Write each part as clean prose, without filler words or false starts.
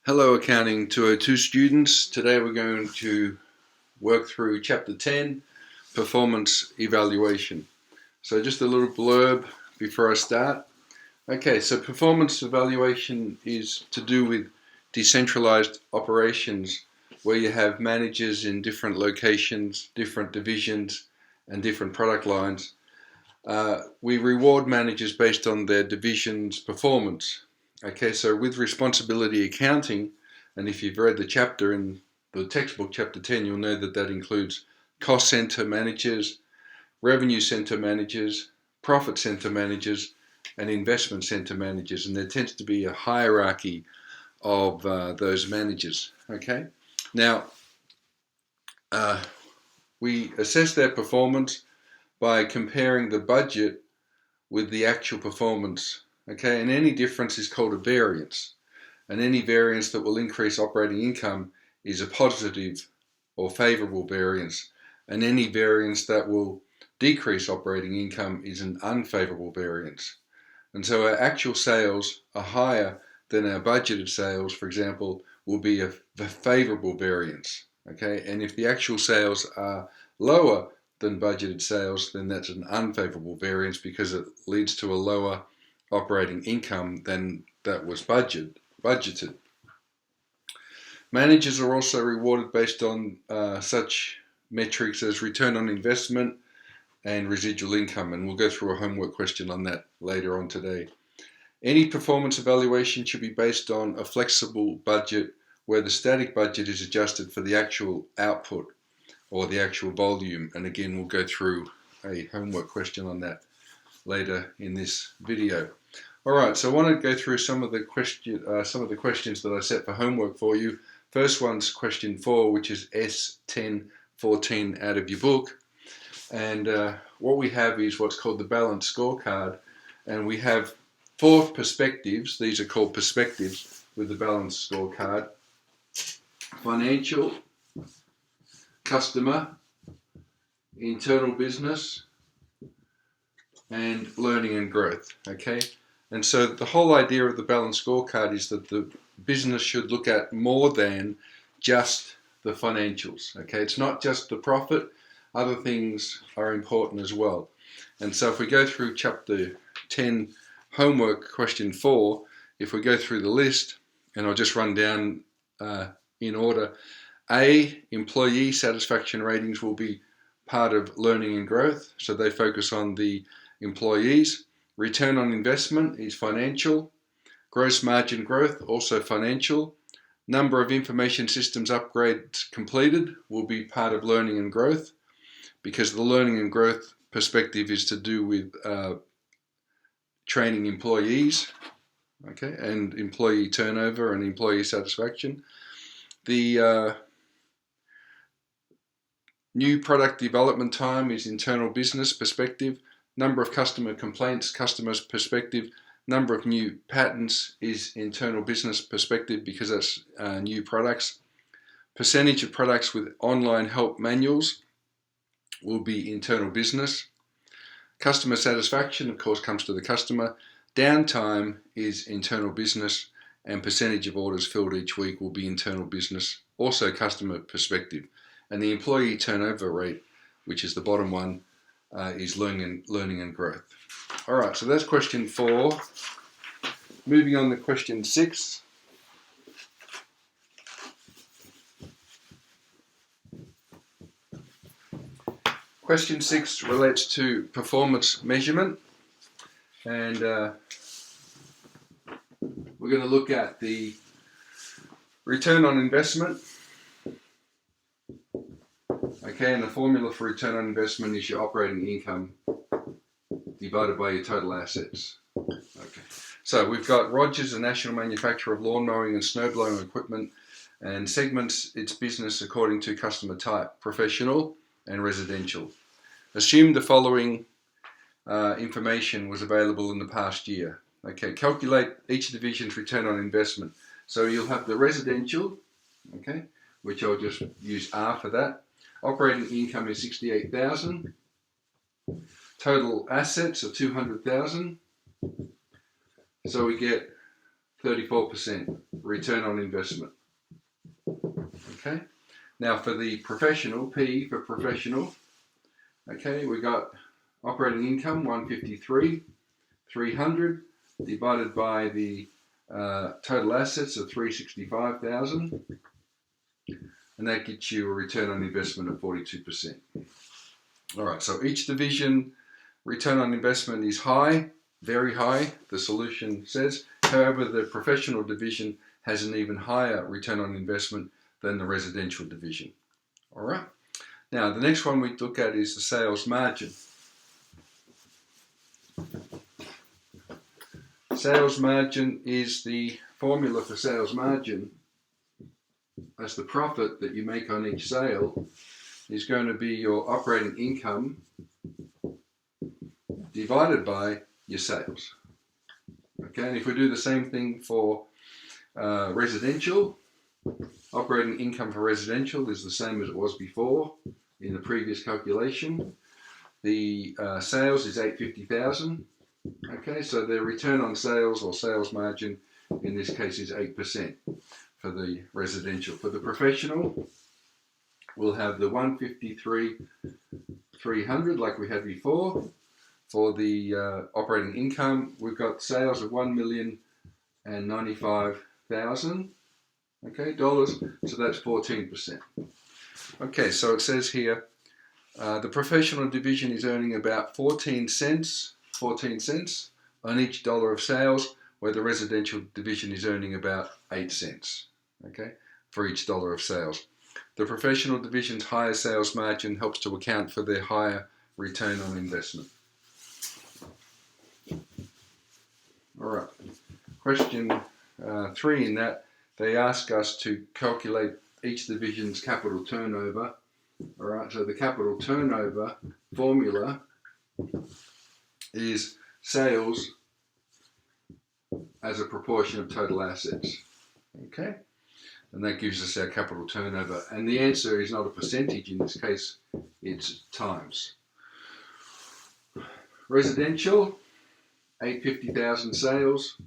Hello Accounting 202 students. Today we're going to work through Chapter 10, Performance Evaluation. So just a little blurb before I start. Okay, so performance evaluation is to do with decentralized operations where you have managers in different locations, different divisions and different product lines. We reward managers based on their division's performance. Okay, so with responsibility accounting, and if you've read the chapter in the textbook, chapter 10, you'll know that that includes cost center managers, revenue center managers, profit center managers, and investment center managers. And there tends to be a hierarchy of those managers. Okay, now we assess their performance by comparing the budget with the actual performance. Okay, and any difference is called a variance, and any variance that will increase operating income is a positive or favorable variance, and any variance that will decrease operating income is an unfavorable variance. And so our actual sales are higher than our budgeted sales, for example, will be a favorable variance. Okay, and if the actual sales are lower than budgeted sales, then that's an unfavorable variance because it leads to a lower operating income than that was budgeted. Managers are also rewarded based on such metrics as return on investment and residual income, and we'll go through a homework question on that later on today. Any performance evaluation should be based on a flexible budget where the static budget is adjusted for the actual output or the actual volume, and again we'll go through a homework question on that later in this video. Alright, so I want to go through some of the questions that I set for homework for you. First one's question 4, which is S1014 out of your book, and what we have is what's called the balance scorecard, and we have 4 perspectives. These are called perspectives with the balance scorecard: financial, customer, internal business, and learning and growth. Okay, and so the whole idea of the balance scorecard is that the business should look at more than just the financials. Okay, it's not just the profit, other things are important as well. And so if we go through chapter 10 homework question 4, if we go through the list, and I'll just run down in order. A, employee satisfaction ratings will be part of learning and growth, so they focus on the employees. Return on investment is financial. Gross margin growth, also financial. Number of information systems upgrades completed will be part of learning and growth, because the learning and growth perspective is to do with training employees, okay, and employee turnover and employee satisfaction. The new product development time is internal business perspective. Number of customer complaints, customer's perspective. Number of new patents is internal business perspective because that's new products. Percentage of products with online help manuals will be internal business. Customer satisfaction, of course, comes to the customer. Downtime is internal business, and percentage of orders filled each week will be internal business, also customer perspective. And the employee turnover rate, which is the bottom one, is learning and growth. All right, so that's question 4. Moving on to question 6. Question 6 relates to performance measurement, and we're going to look at the return on investment. Okay, and the formula for return on investment is your operating income divided by your total assets. Okay, so we've got Rogers, a national manufacturer of lawn mowing and snow blowing equipment, and segments its business according to customer type: professional and residential. Assume the following information was available in the past year. Okay, calculate each division's return on investment. So you'll have the residential, okay, which I'll just use R for that. Operating income is 68,000. Total assets are 200,000. So we get 34% return on investment. Okay. Now for the professional, P for professional, okay, we got operating income 153, 300 divided by the total assets of 365,000, and that gets you a return on investment of 42%. All right, so each division return on investment is high, very high, the solution says. However, the professional division has an even higher return on investment than the residential division. All right. Now, the next one we look at is the sales margin. Sales margin is the formula for sales margin. As the profit that you make on each sale is going to be your operating income divided by your sales. Okay, and if we do the same thing for residential, operating income for residential is the same as it was before in the previous calculation. The sales is 850,000. Okay, so the return on sales or sales margin in this case is 8% for the residential. For the professional, we'll have the 153,300 like we had before. For the operating income, we've got sales of $1,095,000. Okay, dollars. So that's 14%. Okay, so it says here the professional division is earning about 14 cents on each dollar of sales, where the residential division is earning about 8 cents. Okay, for each dollar of sales. The professional division's higher sales margin helps to account for their higher return on investment. All right, question 3 in that, they ask us to calculate each division's capital turnover. All right, so the capital turnover formula is sales as a proportion of total assets. Okay, and that gives us our capital turnover. And the answer is not a percentage in this case, it's times. Residential, 850,000 sales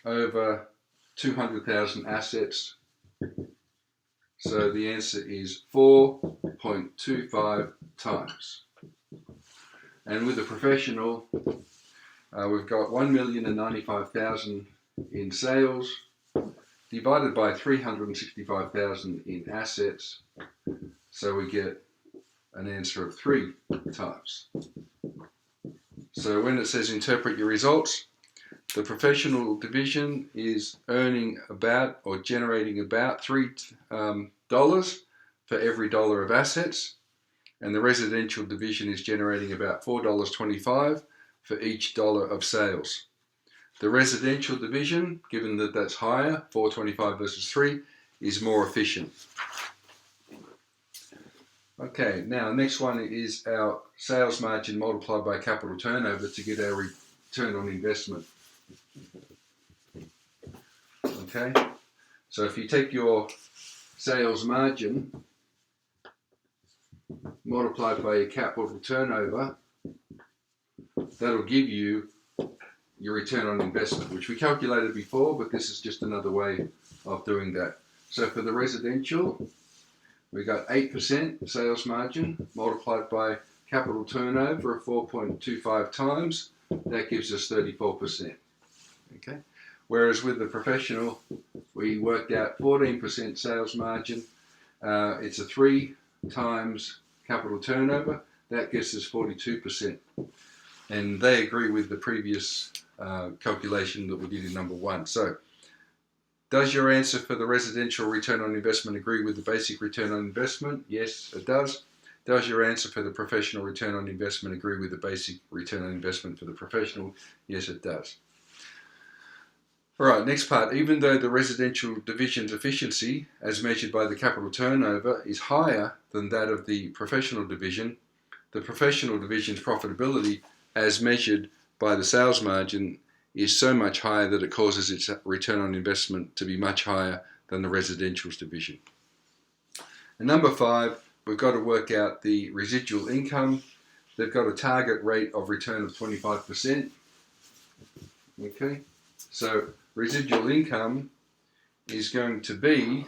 over 200,000 assets. So the answer is 4.25 times. And with the professional, we've got 1,095,000 in sales divided by 365,000 in assets. So we get an answer of 3 times. So when it says interpret your results, the professional division is earning about or generating about $3 for every dollar of assets, and the residential division is generating about $4.25 for each dollar of sales. The residential division, given that that's higher, 4.25 versus 3, is more efficient. Okay, now next one is our sales margin multiplied by capital turnover to get our return on investment. Okay, so if you take your sales margin multiplied by your capital turnover, that'll give you your return on investment, which we calculated before, but this is just another way of doing that. So for the residential, we got 8% sales margin multiplied by capital turnover of 4.25 times. That gives us 34%. Okay. Whereas with the professional, we worked out 14% sales margin. It's a 3 times capital turnover. That gives us 42%. And they agree with the previous calculation that we did in number 1. So, does your answer for the residential return on investment agree with the basic return on investment? Yes, it does. Does your answer for the professional return on investment agree with the basic return on investment for the professional? Yes, it does. All right, next part. Even though the residential division's efficiency, as measured by the capital turnover, is higher than that of the professional division, the professional division's profitability, as measured by the sales margin, is so much higher that it causes its return on investment to be much higher than the residential's division. And number 5, we've got to work out the residual income. They've got a target rate of return of 25%. Okay, So residual income is going to be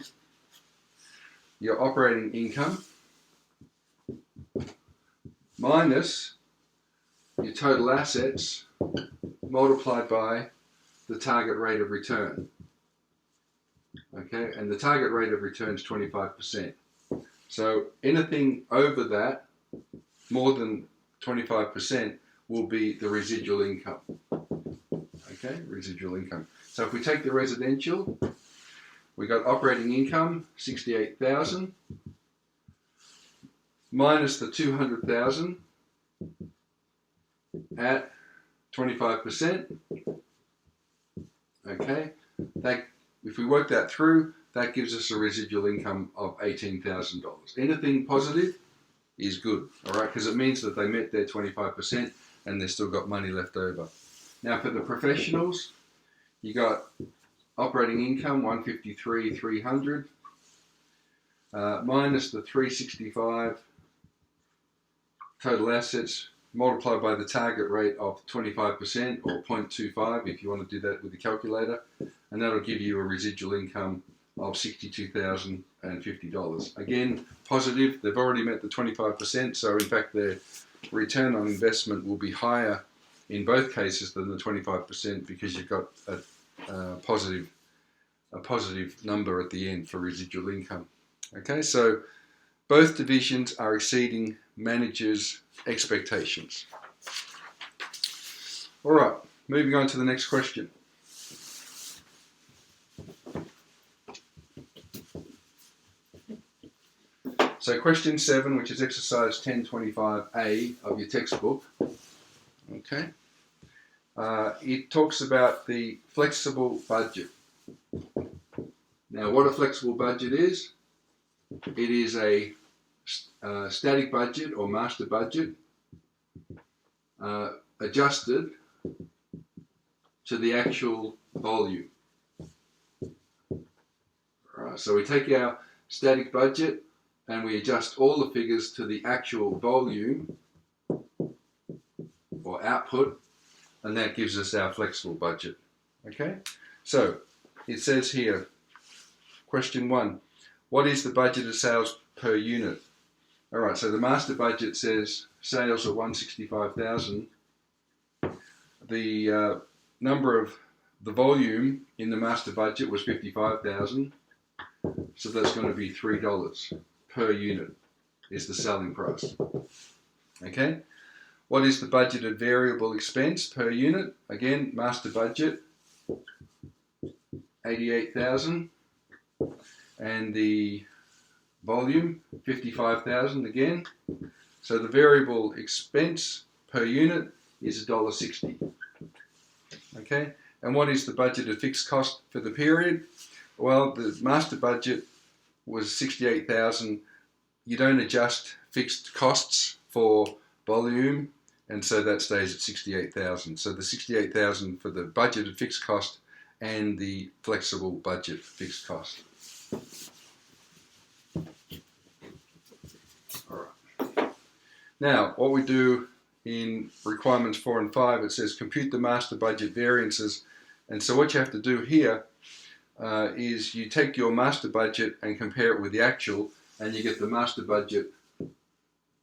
your operating income minus your total assets multiplied by the target rate of return. Okay, and the target rate of return is 25%. So anything over that, more than 25%, will be the residual income. Okay, residual income. So if we take the residential, we got operating income, 68,000, minus the 200,000 at 25%. Okay, that, if we work that through, that gives us a residual income of $18,000. Anything positive is good, all right, because it means that they met their 25% and they've still got money left over. Now for the professionals, you got operating income 153,300 minus the 365 total assets multiplied by the target rate of 25% or 0.25 if you want to do that with the calculator, and that'll give you a residual income of $62,050. Again, positive, they've already met the 25%, so in fact their return on investment will be higher in both cases than the 25% because you've got a positive number at the end for residual income. Okay, so both divisions are exceeding managers' expectations. All right, moving on to the next question. So question 7, which is exercise 1025A of your textbook, okay, it talks about the flexible budget. Now what a flexible budget is, it is a static budget or master budget adjusted to the actual volume. Right, so we take our static budget and we adjust all the figures to the actual volume or output, and that gives us our flexible budget. Okay, so it says here, question 1, what is the budgeted sales per unit? All right, so the master budget says sales are 165,000. The number of the volume in the master budget was 55,000, so that's going to be $3 per unit is the selling price. Okay, what is the budgeted variable expense per unit? Again, master budget 88,000, and the volume 55,000 again. So the variable expense per unit is $1.60. Okay, and what is the budgeted fixed cost for the period? Well, the master budget was 68,000. You don't adjust fixed costs for volume, and so that stays at 68,000. So the 68,000 for the budgeted fixed cost and the flexible budget fixed cost. All right. Now, what we do in requirements 4 and 5, it says compute the master budget variances. And so what you have to do here is you take your master budget and compare it with the actual, and you get the master budget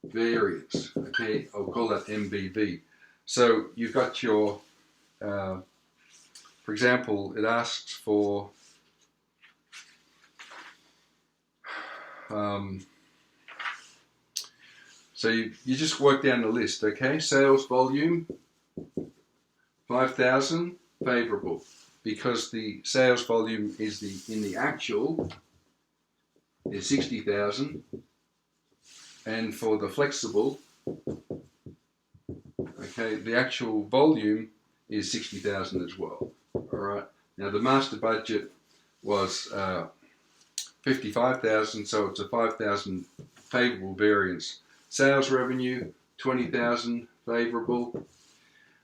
variance. Okay, I'll call that MBV. So you've got your, for example, it asks for so you just work down the list. Okay, sales volume 5,000, favorable, because the sales volume is in the actual is 60,000, and for the flexible, okay, the actual volume is 60,000 as well. All right. Now the master budget was 55,000, so it's a 5,000 favorable variance. Sales revenue 20,000 favorable.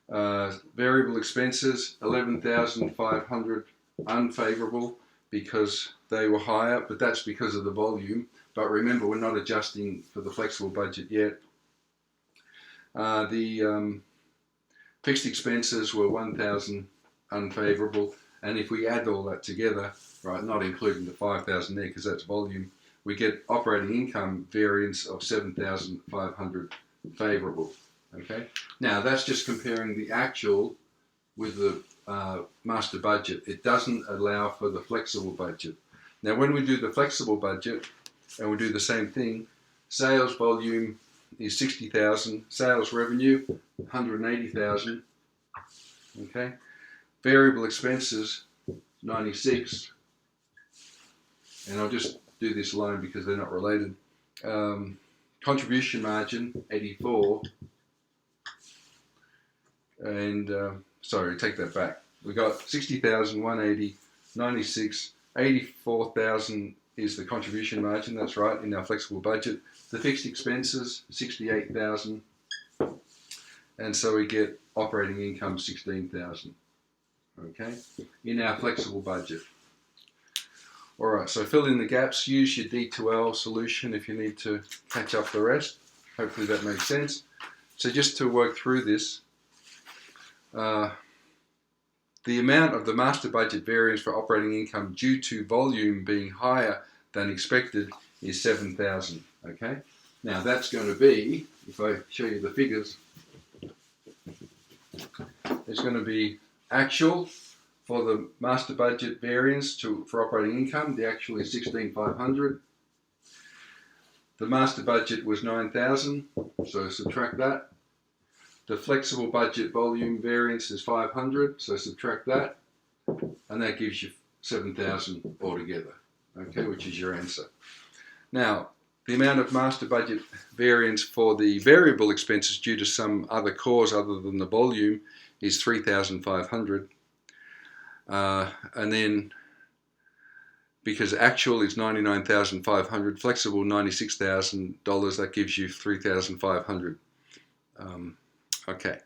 Variable expenses 11,500 unfavorable because they were higher, but that's because of the volume. But remember, we're not adjusting for the flexible budget yet. The fixed expenses were 1,000 unfavourable. And if we add all that together, right, not including the 5,000 there because that's volume, we get operating income variance of 7,500 favourable. Okay. Now that's just comparing the actual with the master budget. It doesn't allow for the flexible budget. Now when we do the flexible budget and we do the same thing, sales volume is 60,000, sales revenue 180,000. Okay. Variable expenses 96, and I'll just do this alone because they're not related. Contribution margin 84, and sorry, take that back. We got 60,000, 180, 96, 84,000 is the contribution margin. That's right, in our flexible budget. The fixed expenses 68,000, and so we get operating income 16,000. Okay, in our flexible budget. All right, so fill in the gaps. Use your D2L solution if you need to catch up the rest. Hopefully that makes sense. So just to work through this, the amount of the master budget variance for operating income due to volume being higher than expected is 7,000. Okay, now that's going to be, if I show you the figures, it's going to be actual for the master budget variance for operating income. The actual is 16,500. The master budget was 9,000, so subtract that. The flexible budget volume variance is 500, so subtract that, and that gives you 7,000 altogether, okay, which is your answer. Now, the amount of master budget variance for the variable expenses due to some other cause other than the volume is 3,500. And then, because actual is 99,500, flexible $96,000, that gives you 3,500. Okay.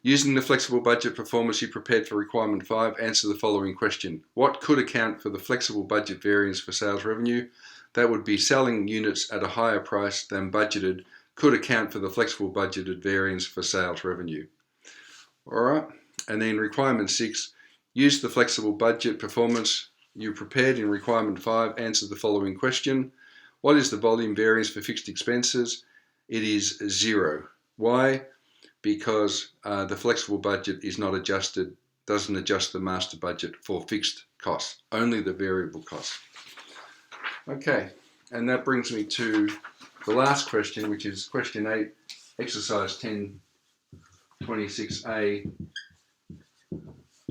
Using the flexible budget performance you prepared for requirement 5, answer the following question. What could account for the flexible budget variance for sales revenue? That would be selling units at a higher price than budgeted could account for the flexible budgeted variance for sales revenue. All right. And then requirement 6, use the flexible budget performance you prepared in requirement 5, answer the following question. What is the volume variance for fixed expenses? It is 0. Why? Because the flexible budget is not adjusted, doesn't adjust the master budget for fixed costs, only the variable costs. Okay, and that brings me to the last question, which is question 8, exercise 10.26a.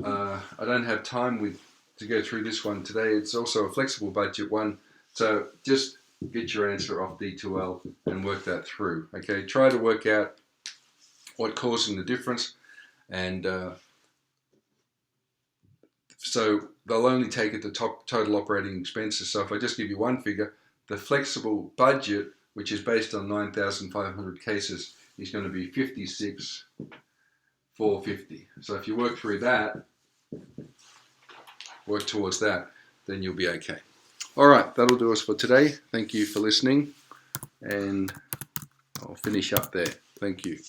I don't have time to go through this one today. It's also a flexible budget one, so just get your answer off D2L and work that through. Okay, try to work out what's causing the difference, and so they'll only take it to total operating expenses. So if I just give you one figure, the flexible budget, which is based on 9,500 cases, is going to be 56,450. So if you work through that, work towards that, then you'll be okay. All right, that'll do us for today. Thank you for listening, and I'll finish up there. Thank you.